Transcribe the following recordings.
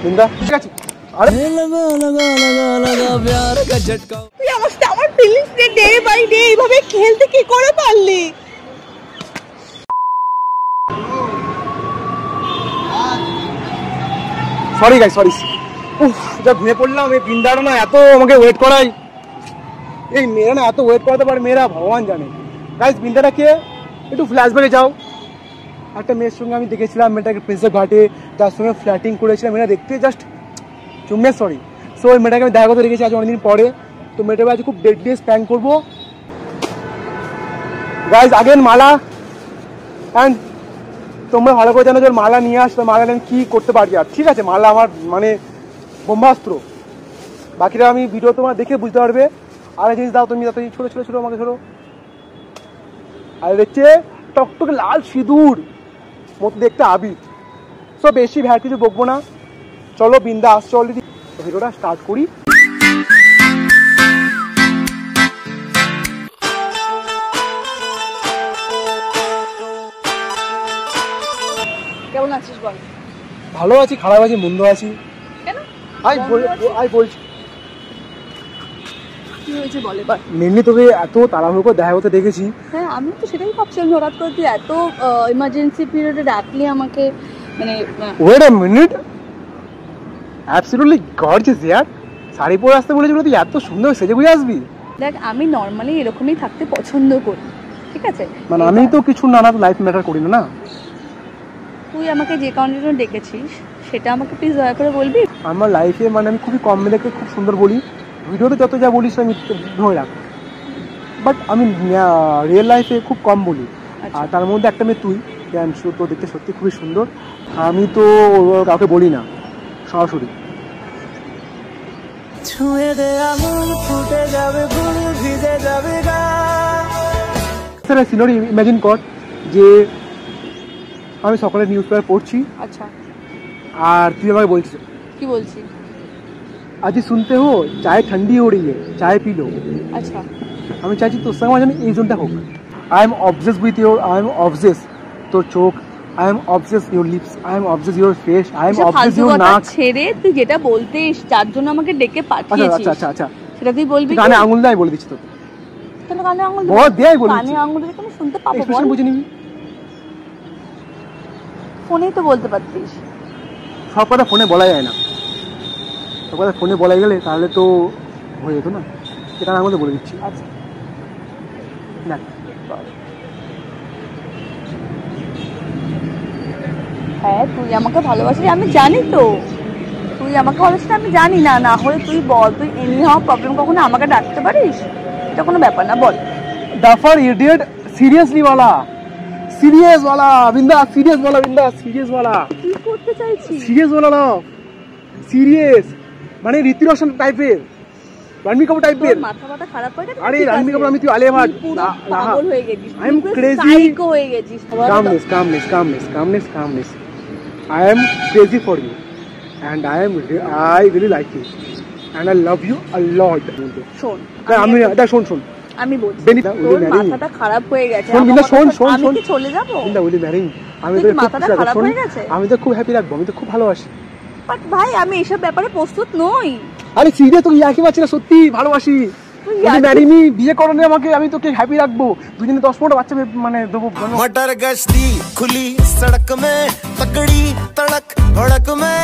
বৃন্দা ঠিক আছে। আরে তুই আমার সাথে আমার ফিলিংস রে ডে বাই ডে এইভাবে খেলতে কি করে পারলি? Sorry guys sorry. উফ যা ঘুমিয়ে পড়লাম। এই বৃন্দাটা না এত আমাকে ওয়েট করাই, এই মেয়েরা না এত ওয়েট করাতে পারে মেয়েরা ভগবান জানে। গাইস বৃন্দাটা কে একটু ফ্ল্যাশব্যাকে যাও। একটা মেয়ের সঙ্গে আমি দেখেছিলাম, মেয়েটাকে প্রিন্সেপ ঘাটে, তার সঙ্গে ফ্ল্যাটিং করেছিলাম। মেয়েটা দেখতে জাস্ট চুম্বে সরি। সো ওই মেয়েটাকে আমি দেখা করতে রেখেছি আজ অনেকদিন পরে। তো মেয়েটাকে আজ খুব ডেডলি স্প্যান করবো। গাইস আগেন মালা, অ্যান্ড তোমরা ভালো করে জানো যে মালা নিয়ে আসলে মালা আমি কী করতে পারি। আর ঠিক আছে মালা আমার মানে ব্রহ্মাস্ত্র। বাকিটা আমি ভিডিও তোমার দেখে বুঝতে পারবে। আর জিনিস দাও তুমি, তাড়াতাড়ি ছোটো ছোটো ছোটো আমাকে ছোটো। আর দেখছে টকটকে লাল সিঁদুর মতো দেখতে আবির। সো বেশি ভ্যাট কিছু বকবো না, চলো বৃন্দা আসছে অলরেডি, ভিডিওটা স্টার্ট করি। কেমন আছিস বল? ভালো আছি, খারাপ আছি, মন্দ আছি। কেন? বলছি কি হয়েছে বল এবার। মেনলি তোকে এত তাড়াহুড়ো করে দেখা করতে দেখেছি। হ্যাঁ আমি তো সেটাই ভাবছিলাম, হঠাৎ করে তুই এত ইমার্জেন্সি পিরিয়ডে ডাকলি আমাকে, মানে wait a minute, absolutely gorgeous ইয়ার। শাড়ি পরে আসতে বলেছিল, তুই এত সুন্দর সেজে গুজে আসবি। দেখ আমি নর্মালি এরকমই থাকতে পছন্দ করি, ঠিক আছে? মানে আমি তো কিছু না লাইফ ম্যাটার করি না। তুই আমাকে যে কারণের জন্য ডেকেছিস সেটা আমাকে প্লিজ দয়া করে বলবি। আমার লাইফে মানে আমি খুবই কম মেয়েকে খুব সুন্দর বলি, ভিডিওতে যত যা বলিস আমি ধরে রাখ, বাট আমি রিয়েল লাইফে খুব কম বলি। আর তার মধ্যে একটা মেয়ে তুই, তো দেখতে সত্যি খুবই সুন্দর। আমি তো কাউকে বলি না সরাসরি। ছুঁয়ে দে আঙুল, ফুটে যাবে ফুল, ভিজে যাবে গা। স্যার সিনারি ইমাজিন কর যে আমি সকালে নিউজ পেপার পড়ছি, আচ্ছা, আর তুই আমাকে বলছিস কি বলছি? आज सुनते हो चाय ठंडी हो रही है, चाय पी लो। अच्छा আমি চাইছি তোর সঙ্গে আমার যেন এই জোনটা হোক। I am obsess with your, I am obsess তোর চোখ, I am obsess your lips, I am obsess your face, I am obsess your নাক। ছেড়ে তুই যেটা বলতেইস যার জন্য আমাকে ডেকে পাঠিয়েছিস, আচ্ছা আচ্ছা সেটা তুই বলবি। কানে আঙুল দিয়ে বলে দিচ্ছি তোকে। তাহলে কানে আঙুল দিয়ে বলে কানে আঙুল দিয়ে তুমি শুনতে পাবো? এক্সপ্রেশন বুঝে নিবি, ফোনেই তো বলতে পারতিস। সব কথা ফোনে বলা যায় না, সব কথা ফোনে বলা গেলে তাহলে তো হয়ে যেত না। সেটা আমি বলে দিচ্ছি। আচ্ছা না হ্যাঁ তুই আমাকে ভালোবাসিস আমি জানি, তো তুই আমাকে ভালোবাসিস আমি জানি। না না হলে তুই বল, তুই এমনি হওয়া প্রবলেম কখনো আমাকে ডাকতে পারিস? এটা কোনো ব্যাপার না, বল। ডাফার ইডিয়েট, সিরিয়াসলি वाला, सीरियस वाला बिंदा, सीरियस वाला बिंदा, सीरियस वाला। কি করতে চাইছিস? सीरियस वाला ना, सीरियस মানে ঋতিক রোশন টাইপের, রণবীর কাপুর টাইপের। মাথা মাথা খারাপ হয়ে গেছে? আরে রণবীর কাপুর আমি, তুই আলিয়া ভাট পাগল হয়ে গেছিস, আই এম ক্রেজি, সাইকো হয়ে গেছিস। কামনেস কামনেস কামনেস কামনেস কামনেস, I am crazy for you and I really like you and I love you a lot. শোন আমি দেখ, শোন শোন আমি বলছি, তোর মাথাটা খারাপ হয়ে গেছে। শোন বিন্দা, শোন শোন আমি কি চলে যাব? বিন্দা উইল ম্যারিং, আমি তোর মাথাটা খারাপ হয়ে গেছে? আমি তো খুব হ্যাপি রাখবো, আমি তো খুব ভালোবাসি। বাট ভাই আমি এসব ব্যাপারে প্রস্তুত নই। আরে সিরিয়াস, তোকে ইয়াকি পাচ্ছি না, সত্যি ভালোবাসি। তুই ম্যারিমি, বিয়ে করনে আমাকে, আমি তোকে হ্যাপি রাখবো। দুজনে 10-15 বাচ্চা মানে দেবো। मटर गश्ती खुली सड़क में, तगड़ी तड़क भड़क में।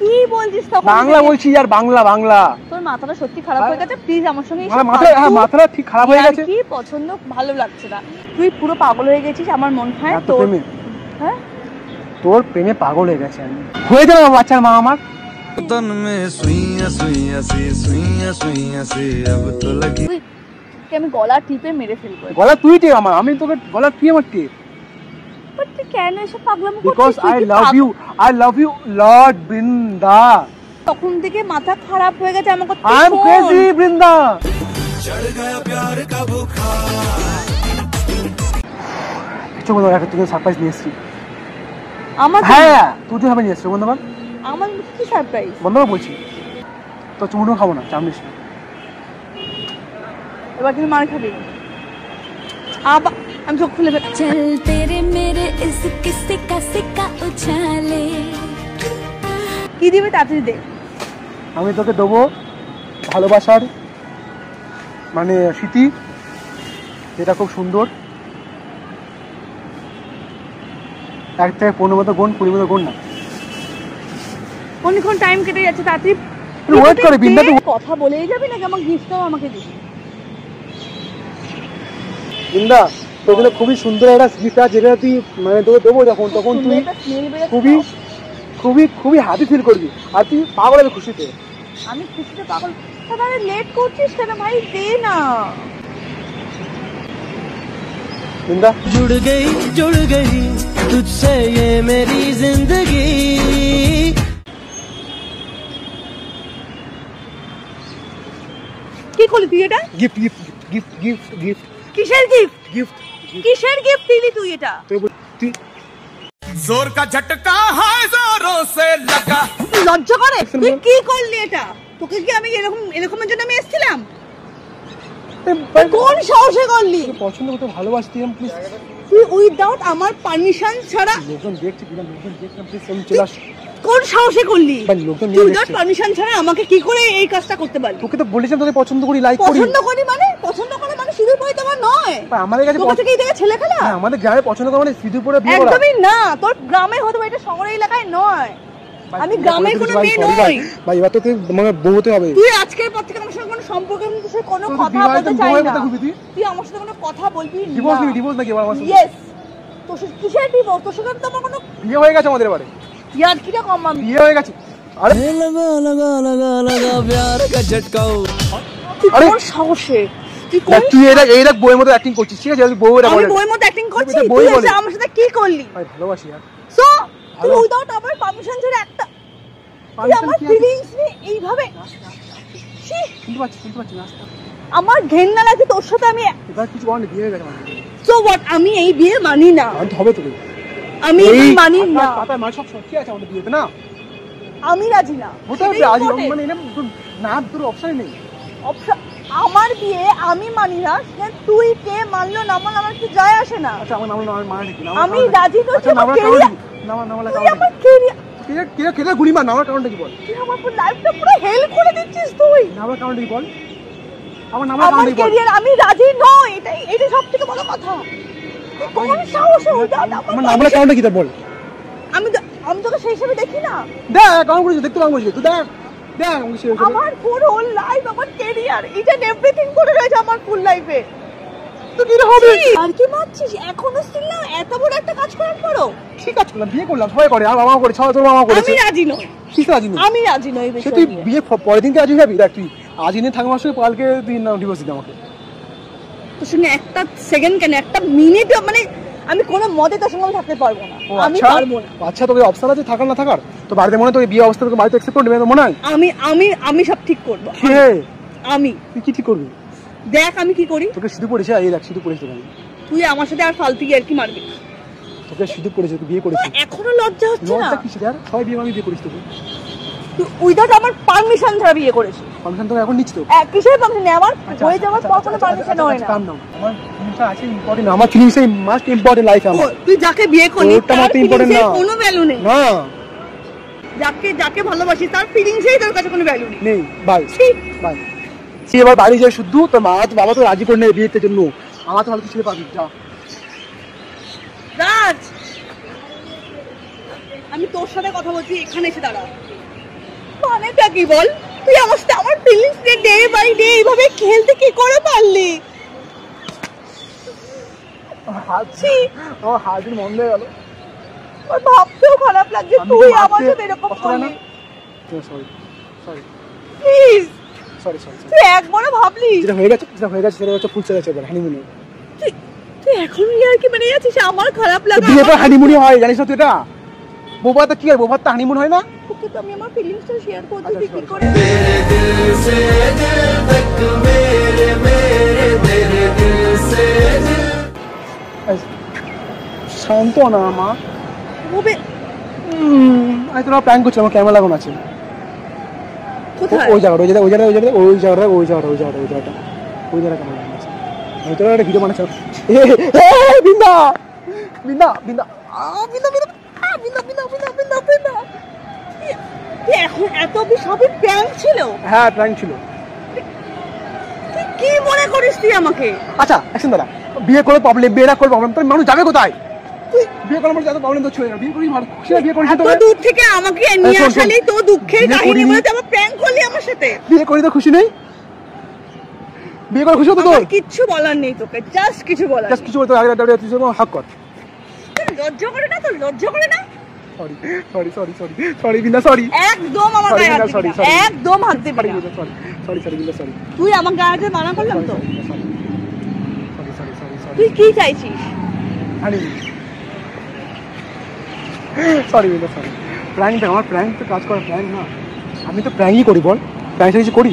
কি বলছিস তখন? বাংলা বলছি यार, বাংলা বাংলা। তোর মাথাটা সত্যি খারাপ হয়ে গেছে, প্লিজ আমার সঙ্গে এসব মাথাটা ঠিক খারাপ হয়ে গেছে। কি পছন্দ ভালো লাগছে না, তুই পুরো পাগল হয়ে গেছিস আমার মন হয় তোর। হ্যাঁ তোর প্রেমে পাগল হয়ে গেছে আমি। হয়ে যাবে বাচ্চার মা আমার। तन में सुइया सुइया सी, सुइया सुइया सी अब तो लगी। তুই আমি গলা টিপে মেরে ফেলবো। গলা তুই টিপ আমার, আমি তোকে গলা তুই আমার টিপ। বাট তুই কেন এসব পাগলামো করছিস? Because I love you lord Brinda. তখন থেকে মাথা খারাপ হয়ে গেছে আমার কথা। I am crazy Brinda. चढ़ गया प्यार का बुखार। চল বন্ধু, একটা তুই সারপ্রাইজ নিয়ে এসেছি আমার। হ্যাঁ তুই তো হবে নিয়ে এসেছি বন্ধু। আমার কি সারপ্রাইজ? বন্ধু বলছি তো, চুমুটো খাবো না, চামড়িস না। এবার কিন্তু মার খাবি। আবার আমি চোখ খুলে चल तेरे मेरे इस किस्से का सिक्का उछाले। কি দিবে তাড়াতাড়ি দে। আমি তোকে দেবো ভালোবাসার মানে স্মৃতি, যেটা খুব সুন্দর। 1 থেকে 15 মতো গুণ, 20 মতো গুণ না। অনেকক্ষণ টাইম কেটে যাচ্ছে, তাড়াতাড়ি ওয়েট করে বিন্দা, তুই কথা বলেই যাবি নাকি আমাকে গিফটটাও আমাকে দিবি? বিন্দা তোর জন্য খুবই সুন্দর একটা গিফট আছে, যেটা তুই মানে তোকে দেবো যখন, তখন তুই খুবই খুবই খুবই হ্যাপি ফিল করবি, আর তুই পাগল হবে খুশিতে। আমি খুশিতে পাগল। তাহলে লেট করছিস কেন ভাই, দে না। বিন্দা जुड़ गई तुझसे ये मेरी जिंदगी। কি করলি তুই এটা? Gift gift gift gift gift কিসের গিফট? গিফট কিসের গিফট দিলি তুই এটা? তুই जोर का झटका है जोरों से लगा। লজ্জা করে? তুই কি করলি এটা? তোকে কি আমি এরকমের জন্য আমি এসেছিলাম? কোন সাহসে করলি? পছন্দ করতে ভালোবাসতি, প্লিজ তুই উইদাউট আমার পারমিশন ছাড়া লোকজন দেখছে কিনা, লোকজন দেখছে, প্লিজ আমি চলে আস। কোন সাহসে করলি? ভাই লোকজন তুই উইদাউট দেখছে। পারমিশন ছাড়া আমাকে কি করে এই কাজটা করতে পারলি? তোকে তো বলেছিলাম তোকে পছন্দ করি, লাইক করি। পছন্দ করি মানে? পছন্দ করে মানে সিঁদুর পরে তোমার নয়। আমাদের কাছে তোর কাছে কি এই জায়গায় ছেলে খেলা? হ্যাঁ, আমাদের গ্রামে পছন্দ করে মানে সিঁদুর পরে বিয়ে করা। একদমই না, তোর গ্রামে হয়তো এটা শহরের এলাকায় নয়। আমি গ্রামের কোনো মেয়ে নই। ভাই এবার তো তুই মানে বউ হতে হবে। তুই আজকের পর থেকে আমার সাথে কোনো সম্পর্কের মধ্যে কোনো তুই কথা বিবাহিত বলতে চাই বউয়ের না। কথা খুবই তুই আমার সাথে কোনো কথা বলবি না। ডিভোর্স নিবি, ডিভোর্স নাকি এবার আমার সাথে? ইয়েস। তোর সাথে কিসের ডিভোর্স? তোর সাথে তো আমার কোনো বিয়ে হয়ে গেছে আমাদের এবারে, ইয়ার কিটা কম আমি। বিয়ে হয়ে গেছে। আরে लगा लगा लगा लगा प्यार का झटका। তুই আরে! কোন সাহসে? তুই না, কোন তুই এই দেখ বউয়ের মতো অ্যাক্টিং করছিস, ঠিক আছে? বউ এটা আমি বলে বইয়ের মধ্যে অ্যাক্টিং করছি? এটা বই তুই বলে। এসে আমার সাথে কি করলি? ভাই ভালোবাসি আর সো তুই ভালো। উইদাউট আমার পারমিশন ছাড়া একটা তুই Permission আমার কি আছে? ফিলিংস নিয়ে এইভাবে ছি, শুনতে পাচ্ছি না। আমার ঘেন্না লাগছে তোর সাথে। আমি এবার কিছু করেনি, বিয়ে হয়ে গেছে আমাদের। So what? আমি এই বিয়ে মানি না। মানতে হবে তোকে। আমি এই মানি না। পাতায় মার সব সত্যি আছে আমাদের বিয়েতে না, আমি রাজি না। হতে হবে আজ মানে এটা না, তোর অপশন নেই। আমার বিয়ে আমি মানি না, সেটা তুই কে মানলো না মানলো আমার কিছু যায় আসে না। আচ্ছা আমার নাম মানে নাকি আমি রাজি তো। আচ্ছা নামার কারণ কি? নামার তুই আমার কেরিয়ার, কেটে গুলি মার, নামার কারণটা কি বল? তুই আমার পুরো লাইফটা পুরো হেল করে দিচ্ছিস তুই। নামার কারণটা কি বল? আমার নামার আমার কারণটা কি বল? কেরিয়ার আমি রাজি নই, এটাই সবথেকে বড় কথা। তুই কোন সাহসে ওইটা আমার নামার কারণটা কি তা বল? আমি তোকে সেই হিসেবে দেখি না। দেখ কেমন করেছিস, দেখতে কেমন করেছিস তুই, দেখ দেখ আমাকে সেই হিসেবে। আমার পুরো লাইফ, আমার কেরিয়ার, ইচ এন্ড এভরিথিং পড়ে রয়েছে আমার ফুল লাইফে। তো কি হবে? আর কি মারছিস এখনো স্টিল না? এত বড় একটা কাজ করার পরও ঠিক আছে, বিয়ে করলাম, সবাই করে, আর বাবা করে, সবাই তোর বাবা করেছে। আমি রাজি নই। ঠিক আছে, রাজি নেই। আমি রাজি নই সে বিষয় তুই নিয়ে। বিয়ে পরের দিনকে রাজি হবি? দেখ তুই আজ দিনে থাকবার সঙ্গে কালকে তুই না ডিভোর্স দিবি আমাকে। তোর সঙ্গে একটা সেকেন্ড কেন, একটা মিনিট মানে আমি কোনো মতে তোর সঙ্গে থাকতে পারবো না। ও আমি আচ্ছা, পারবো না। আচ্ছা তোকে অপশন আছে থাকার না থাকার? তো বাড়িতে মনে হয় তোকে বিয়ে অবস্থা তোকে বাড়িতে অ্যাকসেপ্ট করে নেবে মনে হয়? আমি সব ঠিক করবো। কে? আমি তুই কি ঠিক করবি? দেখ আমি কি করি। তোকে শুধু পড়েছে, এই দেখ শুধু পড়েছে তোকে, তুই আমার সাথে আর ফালতু আর কি মারবি? তোকে শুধু পড়েছে, তুই বিয়ে করেছিস। এখনো লজ্জা হচ্ছে না? লজ্জা কিসে यार? সবাই বিয়ে, আমি বিয়ে করিস তোকে। তুই উইদাউট আমার পারমিশন ছাড়া বিয়ে করেছিস। পারমিশন তোকে এখন নিচ্ছি তো। কিসের পারমিশন নেই? আমার হয়ে যাওয়ার পর কোনো পারমিশন হয় না। কাম নাও, আমার ফিলিংসটা আছে ইম্পর্টেন্ট, আমার ফিলিংস এই মাস্ট ইম্পর্টেন্ট লাইফে আমার। তুই যাকে বিয়ে করলি ওটা তার মাত্র important ফিলিংসের না। কোনো ভ্যালু নেই। না যাকে ভালোবাসিস তার ফিলিংসেই তোর কাছে কোনো ভ্যালু নেই। নেই বাই ঠিক। বাই। সে এবার বাড়ি যায় শুদ্ধ, তোর মা তো বাবা তো রাজি করে নেই বিয়েতে জন্য, আমার তো ভালো ছেলে পাবি যা। রাজ, আমি তোর সাথে কথা বলছি, এখানে এসে দাঁড়া। মানেটা কি বল? তুই আমার সাথে আমার ফিলিংস নিয়ে ডে বাই ডে এইভাবে খেলতে কি করে পারলি? হাসি আমার হাজির মন হয়ে গেল। আমার ভাবতেও খারাপ লাগছে তুই আমার সাথে এরকম করলি। Sorry sorry please, sorry sorry তুই একবারও ভাবলি? যেটা হয়ে গেছে সেটা হচ্ছে ফুল চলে যাবে হানিমুনে। তুই এখন আর কি মানে যাচ্ছিস? আমার খারাপ লাগা। বিয়ে পর হানিমুনই হয়, জানিস তো এটা? বোবা তো কি হয়, বোবার তো হানিমুন হয় না? ওকে তো আমি আমার ফিলিংসটা শেয়ার করছি, আচ্ছা, তুই কি sorry, করে? तेरे दिल से दिल तक मेरे मेरे तेरे दिल से दिल। শান্ত না মা, ওবে আমি তোরা প্ল্যান করছিলাম, আমার ক্যামেরা লাগানো আছে কোথায়? ওই জায়গাটা ক্যামেরা লাগানো আছে। আমি তোরা একটা ভিডিও বানাচ্ছি। বিন্দা বিন্দা বিন্দা বিন্দা তুই এত অব্দি সবই প্র্যাঙ্ক ছিল? হ্যাঁ প্র্যাঙ্ক ছিল। তুই কি মনে করিস তুই আমাকে? আচ্ছা এখন দাদা, বিয়ে করে প্রবলেম, বিয়ে না করে প্রবলেম, তোর মানুষ যাবে কোথায়? তুই বিয়ে করার পর যত প্রবলেম তো ছিল না, বিয়ে করি ভালো, সে বিয়ে করিস তো? এত দূর থেকে আমাকে নিয়ে শোন, শোন। আসালি তো দুঃখের বিয়ে কাহিনী করিনি। বলে তুই আমার প্র্যাঙ্ক করলি আমার সাথে। বিয়ে করি তো খুশি নেই? বিয়ে করে খুশি হতো তোর? আমার কিচ্ছু বলার নেই তোকে, জাস্ট কিছু বলার জাস্ট নেই। কিছু বলতে আগে তুই হাক কর। তোর লজ্জা করে না? তোর লজ্জা করে না? Sorry sorry sorry sorry sorry Binda, sorry একদম আমার Sorry, গায়ে হাত বিন্দা, দিবি sorry, না, sorry. একদম হাত দিবি সরি না। বিন্দা, sorry sorry sorry Binda, sorry তুই আমার গায়ে হাতে মানা করলাম তো? Sorry sorry sorry sorry sorry তুই কি চাইছিস? হানি সরি বিন্দা, সরি। প্র্যাঙ্ক দেখ, আমার প্র্যাঙ্ক তো কাজ করা প্র্যাঙ্ক না, আমি তো প্র্যাঙ্কই করি, বল প্র্যাঙ্ক কিছু করি?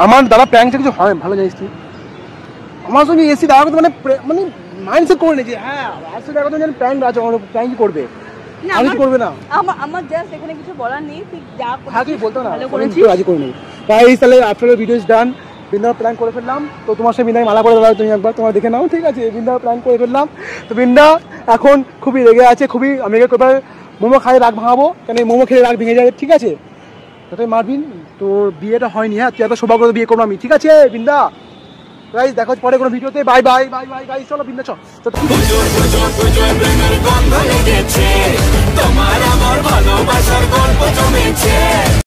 আমার দাদা প্র্যাঙ্কটা কিছু হয় ভালো জানিস তুই? আমার সঙ্গে এসি দেখা করতে মানে মানে মাইন্ডসেট করে নিয়েছি, হ্যাঁ আসলে দেখা করতে প্র্যাঙ্ক আছে, আমার প্র্যাঙ্কই করবে, না, আর কিছু করবে না। আমার জাস্ট এখানে কিছু বলার নেই, তুই যা হ্যাঁ তুই করেছিস বলতো না, ভালো আমি করেছিস। তো রাজি করে নেবো। গাইস তাহলে after video is done, Brinda plan করে ফেললাম, তো তোমার সাথে বৃন্দাকে মালা করে দাও তুমি একবার, তোমার দেখে নাও, ঠিক আছে? বৃন্দা প্ল্যান করে ফেললাম, তো বৃন্দা এখন খুবই রেগে আছে, খুবই, আমি এবার মোমো খাই রাগ ভাঙাবো, কেন মোমো খেলে রাগ ভেঙে যাবে, ঠিক আছে? তাই মারবিন, তোর বিয়েটা হয়নি, হ্যাঁ তুই এত সৌভাগ্য করে বিয়ে করবো আমি, ঠিক আছে বৃন্দা? গাইস দেখো পরে কোনো ভিডিওতে, bye bye bye bye guys, চলো বৃন্দা চল। প্রেমের গন্ধ লেগেছে, তোমার আমার ভালোবাসার গল্প জমেছে।